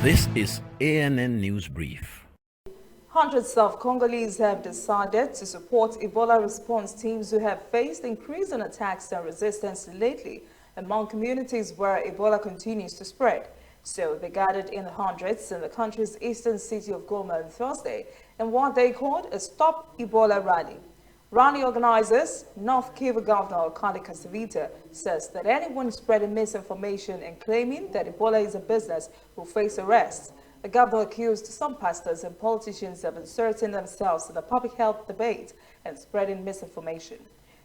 This is ANN News Brief. Hundreds of Congolese have decided to support Ebola response teams who have faced increasing attacks and resistance lately among communities where Ebola continues to spread. So they gathered in the hundreds in the country's eastern city of Goma on Thursday in what they called a Stop Ebola rally. Rally organizers, North Kivu Governor Kali Kasavita, says that anyone spreading misinformation and claiming that Ebola is a business will face arrest. The governor accused some pastors and politicians of inserting themselves in the public health debate and spreading misinformation.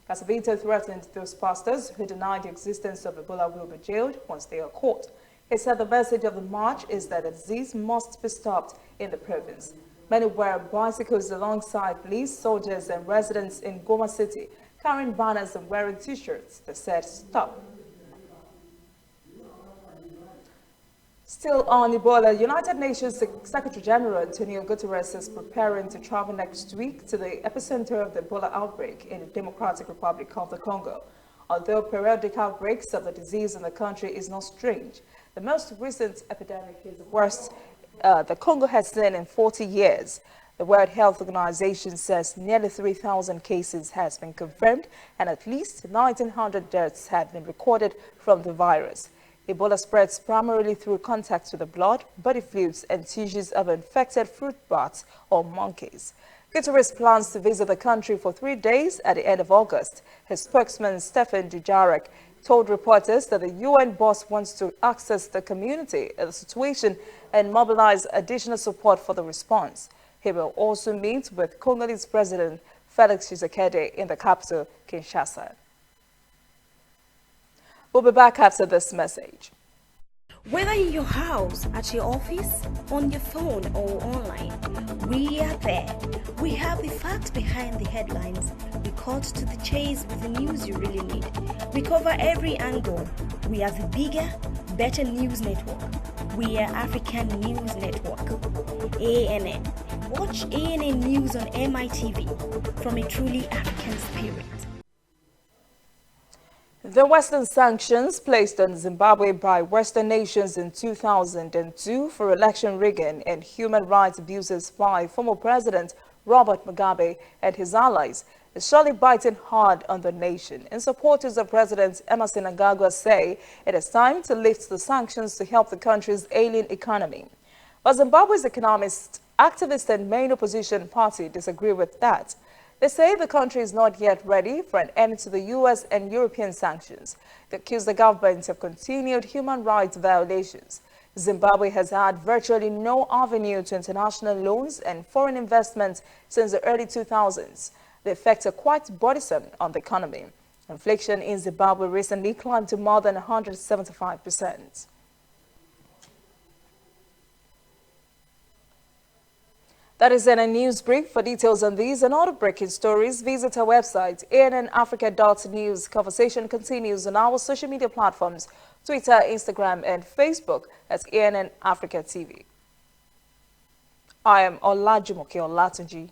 Kasavita threatened those pastors who deny the existence of Ebola will be jailed once they are caught. He said the message of the march is that the disease must be stopped in the province. Many wear bicycles alongside police, soldiers, and residents in Goma City, carrying banners and wearing T-shirts that said "Stop." Still on Ebola, United Nations Secretary General Antonio Guterres is preparing to travel next week to the epicenter of the Ebola outbreak in the Democratic Republic of the Congo. Although periodic outbreaks of the disease in the country is not strange, the most recent epidemic is the worst the Congo has seen in 40 years. The World Health Organization says nearly 3,000 cases has been confirmed and at least 1,900 deaths have been recorded from the virus. Ebola spreads primarily through contact with the blood, body fluids, and tissues of infected fruit bats or monkeys. Guterres plans to visit the country for 3 days at the end of August. His spokesman, Stefan Dujarric, told reporters that the UN boss wants to access the community in the situation and mobilize additional support for the response. He will also meet with Congolese President Felix Tshisekedi in the capital, Kinshasa. We'll be back after this message. Whether in your house, at your office, on your phone or online, we are there. We have the facts behind the headlines. We cut to the chase with the news you really need. We cover every angle. We are the bigger, better news network. We are African News Network. ANN. Watch ANN News on MITV from a truly African spirit. The Western sanctions placed on Zimbabwe by Western nations in 2002 for election rigging and human rights abuses by former President Robert Mugabe and his allies is surely biting hard on the nation. And supporters of President Emerson Mnangagwa say it is time to lift the sanctions to help the country's ailing economy. But Zimbabwe's economists, activists, and main opposition party disagree with that. They say the country is not yet ready for an end to the U.S. and European sanctions. They accuse the government of continued human rights violations. Zimbabwe has had virtually no avenue to international loans and foreign investment since the early 2000s. The effects are quite bothersome on the economy. Inflation in Zimbabwe recently climbed to more than 175%. That is in a news brief. For details on these and other breaking stories, visit our website, annafrica.news. Conversation continues on our social media platforms, Twitter, Instagram, and Facebook at ANN Africa TV. I am Olajumoke Olatunji.